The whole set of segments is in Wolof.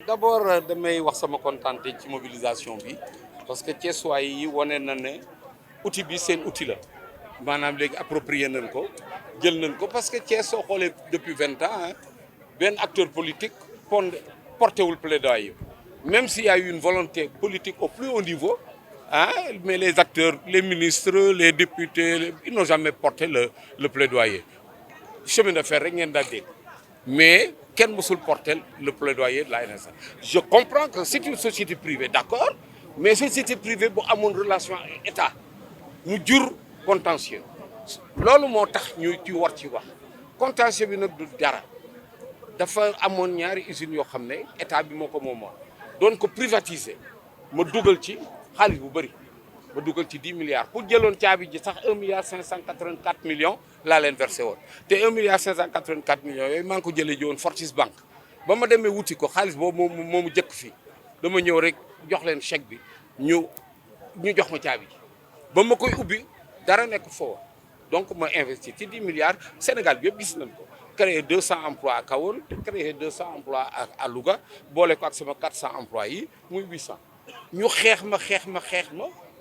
D'abord damay wax sama contenté ci mobilisation bi parce que Thiessois yi wane na ne outil bi seen outil la maanaam léegi approprié nañ ko jël nañ ko parce que Thiès soo xoolee depuis 20 ans benn acteur politique porté wul plaidoyer même s'il y a eu une volonté politique au plus haut niveau mais les acteurs les ministres les députés ils n'ont jamais porté le plaidoyer chemin de fer rek ngeen daa dégg mais kenn mësul porter le plaidoyer de la NSA. Je comprends que c'est une société privée, d'accord, mais société privée bu amoon relation ak état mu jur contentieux loolu moo tax ñu ci war ci wax contentieux bi nag du dara dafa amoon ñaari usines yoo xam ne état bi moo ko moomoon doon ko privatiser ma dugal ci xaalis bu bëri ma dugal ci 10 milliards pour jëloon caabi ji sax 1 milliard 584 millions laa leen versé woon te 1 milliard 584 millions yooyu maa ngi ko jëlee ji woon Fortis Bank ba ma demee wuti ko xaalis boobu moomu jëkk fii dama ñëw rek jox leen chèque bi ñu jox ma caabi ji ba ma koy ubbi dara nekk foofu donc ma investir ci 10 milliards Sénégal bi yëpp gis nañ ko créer 200 emplois à Kahone créer 200 emplois à Louga boole ko ak sama 400 emplois yi muy 800 ñu xeex ma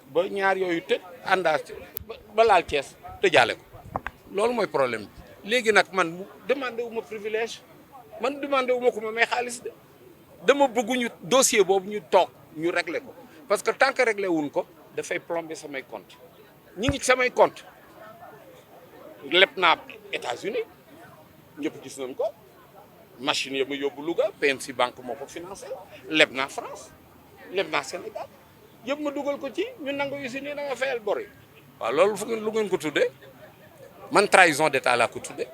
ba ñaar yooyu tëj àndaas ba laal Thiès tëjaale ko loolu mooy problème bi léegi nag man demandé wu ma privilège man demandé wu ma ko ma may xaalis de dama bëgguñu dossier boobu ñu toog ñu régler ko parce que tant que réglé wuñ ko dafay plomber samay compte ñi ngi samay compte leb naa États-Unis ñëpp gis nañ ko machine ya ma yóbbu Louga PNC banque moo ko financé leb naa France leb naa Sénégal yëpp ma dugal ko ci ñu nangu usine yi da nga fayal bor yi waaw loolu fu ngeen lu ngeen ko tuddee man trahison d'état laa ko tuddee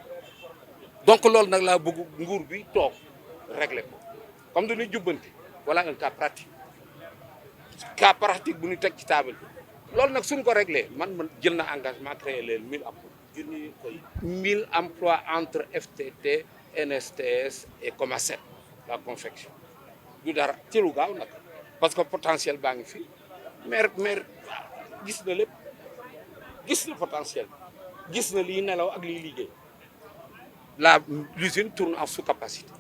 donc loolu nag laa bëgg nguur bi toog régler ko comme dañuy jubbanti voilà un cas pratique bu ñu teg ci table bi loolu nag suñ ko réglé man jël na engagement créer leen 1000 emplois entre FTT NSTS et Comaset la confection du dara ci lu gaaw nag parce que potentiel baa ngi fi maire gis na lépp gis na potentiel gis na liy nelaw ak liy liggéey l'usine tourne en sous-capacité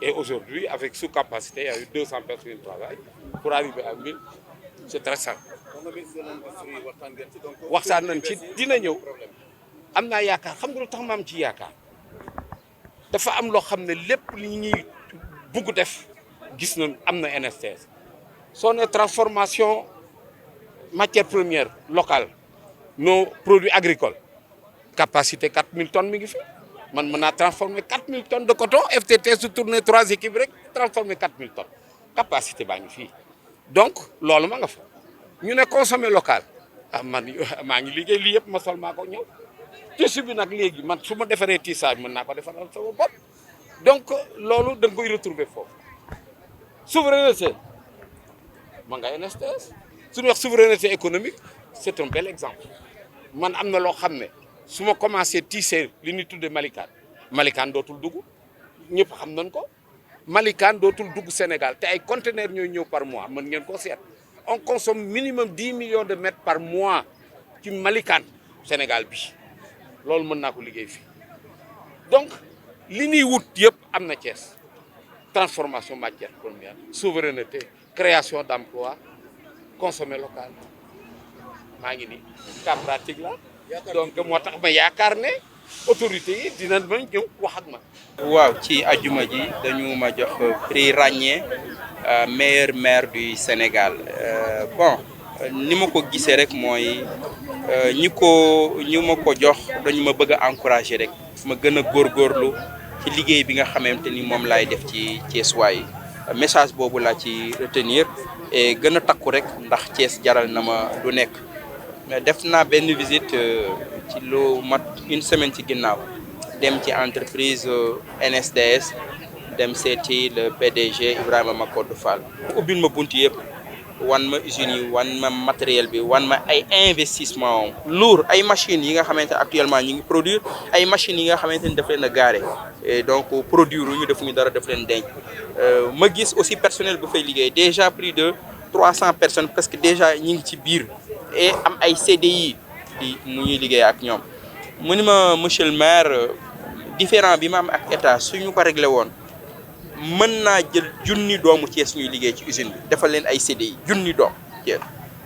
et aujourd'hui avec sous-capacité il y a eu 200 personnes qui travaillent pour arriver à 1000 c'est très simple waxtaan nañ ci dina ñëw am naa yaakaar xam nga lu tax ma am ci yaakaar dafa am loo xam ne lépp li ñuy bugg def gis nañ am na NSTS soo ne transformation matière première locale nos produits agricoles capacité 4000 tonnes mi ngi fi man mën naa transformer 4000 tonnes de coton FTT su tourné 3 équipes rek transformer 4000 tonnes capacité baa ngi fii donc loolu ma nga fa ñu ne consommer local man maa ngi liggéey lii yëpp ma sol maa ko ñëw tissu bi nag léegi man su ma defaree tissage mën naa ko defaral sama bopp donc loolu da nga koy retrouver foofu souveraineté ma nga NSTS suñu wax souveraineté économique c'est un bel exemple man am na loo xam ne su ma commencé tisser li ñuy tuddee Malikaan dootul dugg ñëpp xam nañ ko Malikaan dootul dugg Sénégal te ay conteneurs ñooy ñëw par mois mën ngeen ko seet on consomme minimum 10 millions de mètres par mois ci Malikaan Sénégal bi loolu mën naa ko liggéey fii donc li ñuy wut yëpp am na Thiès transformation matière première souveraineté création d'emploi consommer local maa ngi nii cas pratique la donc moo tax ma yaakaar ne autorité yi dinañ ma ñëw wax ak ma. waaw ci ajuma ji dañu ma jox prix ràññee meilleur maire du Sénégal bon ni ma ko gisee rek mooy ñi ma ko jox dañu ma bëgg a encourager rek ma gën a góorgóorlu ci liggéey bi nga xamante ni moom laay def ci Thiessois yi message boobu laa ci retenir et gën a takku rek ndax Thiès jaral na ma lu nekk def naa benn visite ci lu mat une semaine ci ginnaaw dem ci entreprise NSDS dem seeti le PDG Ibrahima Macodou Fall ubbil ma bunt yëpp wan ma usines yi wan ma matériel bi wan ma ay investissement lourd ay machines yi nga xamante actuellement ñu ngi produire ay machines yi nga xamante ni daf leen a garé et donc produire ñu defuñu dara daf leen denc ma gis aussi personnel bu fay liggéey déjà plus de 300 personnes presque déjà ñi ngi ci biir et am ay CDI di mu ñuy liggéey ak ñoom mu ni ma monsieur le maire différent bi ma am ak état suñu ko réglé woon mën naa jël junni doomu Thiès ñuy liggéey ci usine bi defal leen ay CDI junni doom Thiès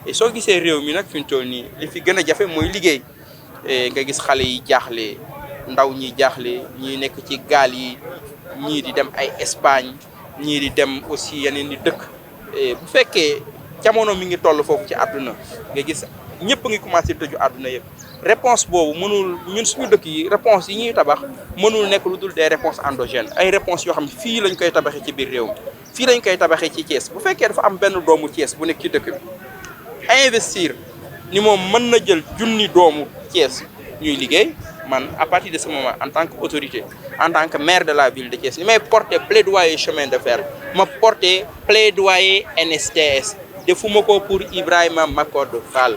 et soo gisee réew mi nag fi ñu toll nii li fi gën a jafe mooy liggéey nga gis xale yi jaaxle ndaw ñi jaaxle ñii nekk ci gaal yi ñii di dem ay Espagne ñii di dem aussi yeneen di dëkk bu fekkee jamono mi ngi toll foofu ci àdduna nga gis ñëpp ngi commencé tëju àdduna yëpp réponse boobu mënul ñun suñu dëkk yi réponse yi ñuy tabax mënul nekk lu dul des réponses endogènes ay réponses yoo xam ne fii lañ koy tabaxee ci biir réew mi fii lañ koy tabaxee ci Thiès bu fekkee dafa am benn doomu Thiès bu nekk ci dëkk bi investir ni moom mën na jël junni doomu Thiès ñuy liggéey man à partir de ce moment en tant que autorité en tant que maire de la ville de Thiès li may porter plaidoyer chemin de fer ma porter plaidoyer NSTS defuma ko pour Ibrahima Macodou Fall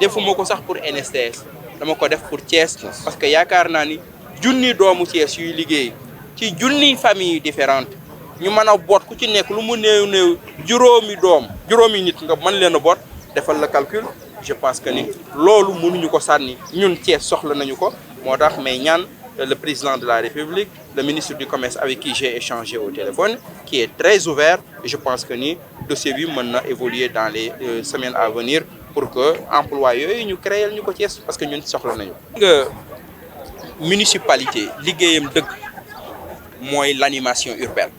defuma ko sax pour NSTS dama ko def pour Thiès parce que yaakaar naa ni junni doomu Thiès yuy liggéey ci junni famille différentes ñu mën a boot ku ci nekk lu mu néew néew juróomi nit nga mën leen a boot defal la calcul je pense que ni loolu mënuñu ko sànni ñun Thiès soxla nañu ko moo tax may ñaan le président de la République le ministre du commerce avec qui j'ai échangé au téléphone qui est très ouvert et je pense que ni dossier bi mën na évoluer dans les semaines à venir pour que emploi yooyu ñu créer ñu ko Thiès parce que ñun soxla nañu nga municipalité liggéeyam dëgg mooy l'animation urbaine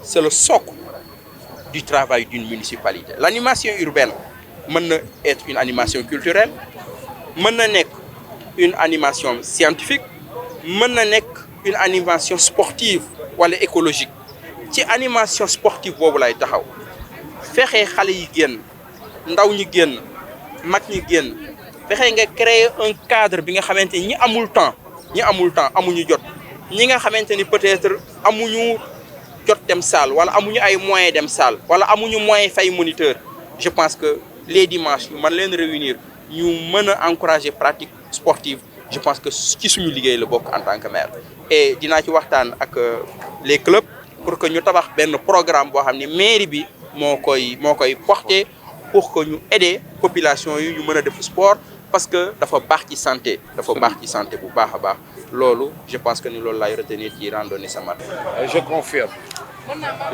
c'est le socle du travail d'une municipalité l'animation urbaine mën na être une animation culturelle mën na nekk une animation scientifique mën na nekk une animation sportive wala écologique ci animation sportive boobu lay taxaw fexe xale yi génn ndaw ñi génn mag ñi génn fexe nga créer un cadre bi nga xamante ni ñi amul temps amuñu jot ñi nga xamante ni peut-être amuñu jot dem salle wala amuñu ay moyens dem salle wala amuñu moyen fay moniteur je pense que les dimanches ñu mën leen réunir ñu mën a encourager pratique sportive je pense que ci suñu liggéey la bokk en tant que maire et dinaa ci waxtaan ak les clubs pour que ñu tabax benn programme boo xam ne mairie bi moo koy porter pour que ñu aider population yi ñu mën a def sport parce que dafa baax ci santé bu baax a baax loolu je pense que ni loolu laay retenir ci randonnée ce matin. Je confirme.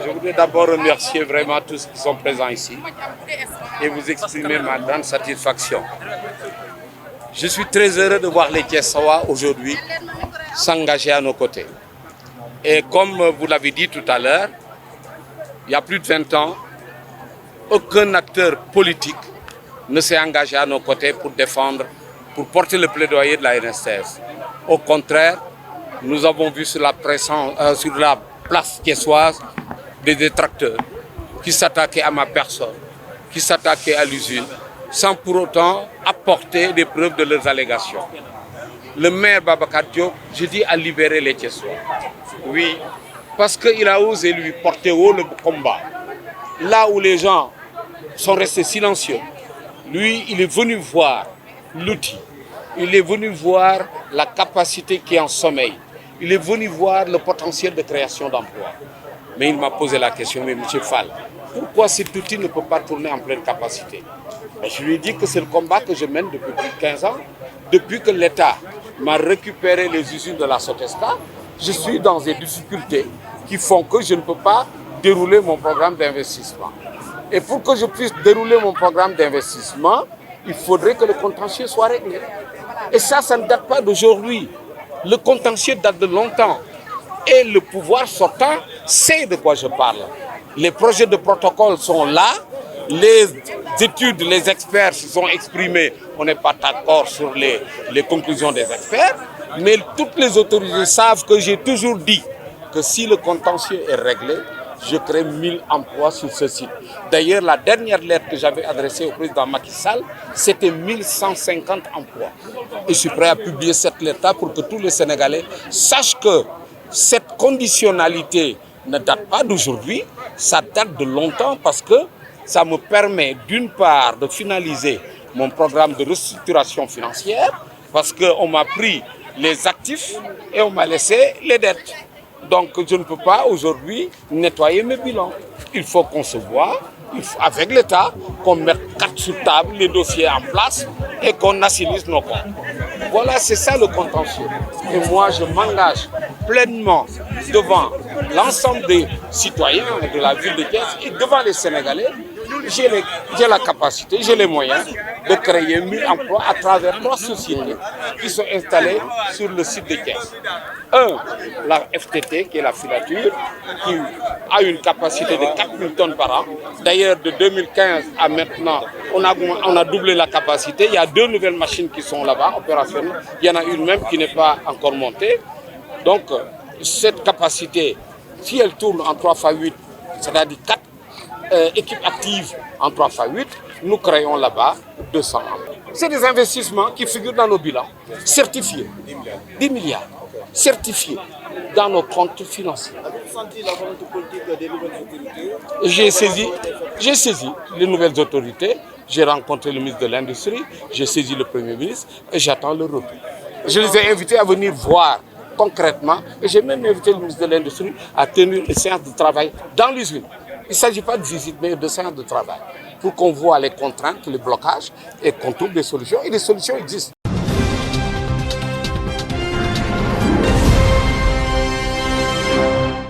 Je voudrais d'abord remercier vraiment tous ceux qui sont présents ici et vous exprimer ma grande satisfaction. Je suis très heureux de voir les Thiessois aujourd'hui s'engager à nos côtés. Et comme vous l'avez dit tout à l'heure, il y a plus de 20 ans, aucun acteur politique ne s'est engagé à nos côtés pour porter le plaidoyer de la NSTS. Au contraire, nous avons vu sur la place thiessoise des détracteurs qui s'attaquaient à ma personne, qui s'attaquaient à l'usine, sans pour autant apporter des preuves de leurs allégations. Le maire Babacar Diop, je dis, a libéré les Thiessois. Oui, parce qu'il a osé lui porter haut le combat. Là où les gens sont restés silencieux, lui, il est venu voir l'outil. Il est venu voir la capacité qui est en sommeil. Il est venu voir le potentiel de création d'emplois. Mais il m'a posé la question, mais M. Fall, pourquoi cet outil ne peut pas tourner en pleine capacité? Et je lui ai dit que c'est le combat que je mène depuis plus de 15 ans. Depuis que l'État m'a récupéré les usines de la Sotesta, je suis dans des difficultés qui font que je ne peux pas dérouler mon programme d'investissement. Et pour que je puisse dérouler mon programme d'investissement, il faudrait que le contentieux soit réglé. Et ça ne date pas d'aujourd'hui. Le contentieux date de longtemps. Et le pouvoir sortant sait de quoi je parle. Les projets de protocole sont là. Les études, les experts se sont exprimés. On n'est pas d'accord sur les conclusions des experts. Mais toutes les autorités savent que j'ai toujours dit que si le contentieux est réglé, je crée 1000 emplois sur ce site. D'ailleurs, la dernière lettre que j'avais adressée au président Macky Sall, c'était 1150 emplois. Et je suis prêt à publier cette lettre-là pour que tous les Sénégalais sachent que cette conditionnalité ne date pas d'aujourd'hui, ça date de longtemps parce que ça me permet d'une part de finaliser mon programme de restructuration financière parce qu'on m'a pris les actifs et on m'a laissé les dettes. Donc je ne peux pas aujourd'hui nettoyer mes bilans. Il faut qu'on se voit avec l'État, qu'on mette carte sur table, les dossiers en place et qu'on assainisse nos comptes. Voilà, c'est ça le contentieux. Et moi, je m'engage pleinement devant l'ensemble des citoyens de la ville de Thiès et devant les Sénégalais, j'ai la capacité, j'ai les moyens de créer 1000 emplois à travers 3 sociétés qui sont installées sur le site de Thiès. La FTT, qui est la filature, qui a une capacité de 4000 tonnes par an. D'ailleurs, de 2015 à maintenant, on a doublé la capacité. Il y a 2 nouvelles machines qui sont là-bas, opérationnelles. Il y en a une même qui n'est pas encore montée. Donc, cette capacité, si elle tourne en 3x8, c'est-à-dire 4 équipes actives en 3x8, nous créons là-bas 200 emplois. C'est des investissements qui figurent dans nos bilans, certifiés, 10 milliards, certifiés dans nos comptes financiers. Avez-vous senti la volonté politique des nouvelles autorités? J'ai saisi les nouvelles autorités, j'ai rencontré le ministre de l'Industrie, j'ai saisi le Premier ministre et j'attends le retour. Je les ai invités à venir voir concrètement et j'ai même invité le ministre de l'Industrie à tenir une séance de travail dans l'usine. Il ne s'agit pas de visite, mais de séance de travail pour qu'on voit les contraintes, les blocages et qu'on trouve des solutions. Et les solutions existent.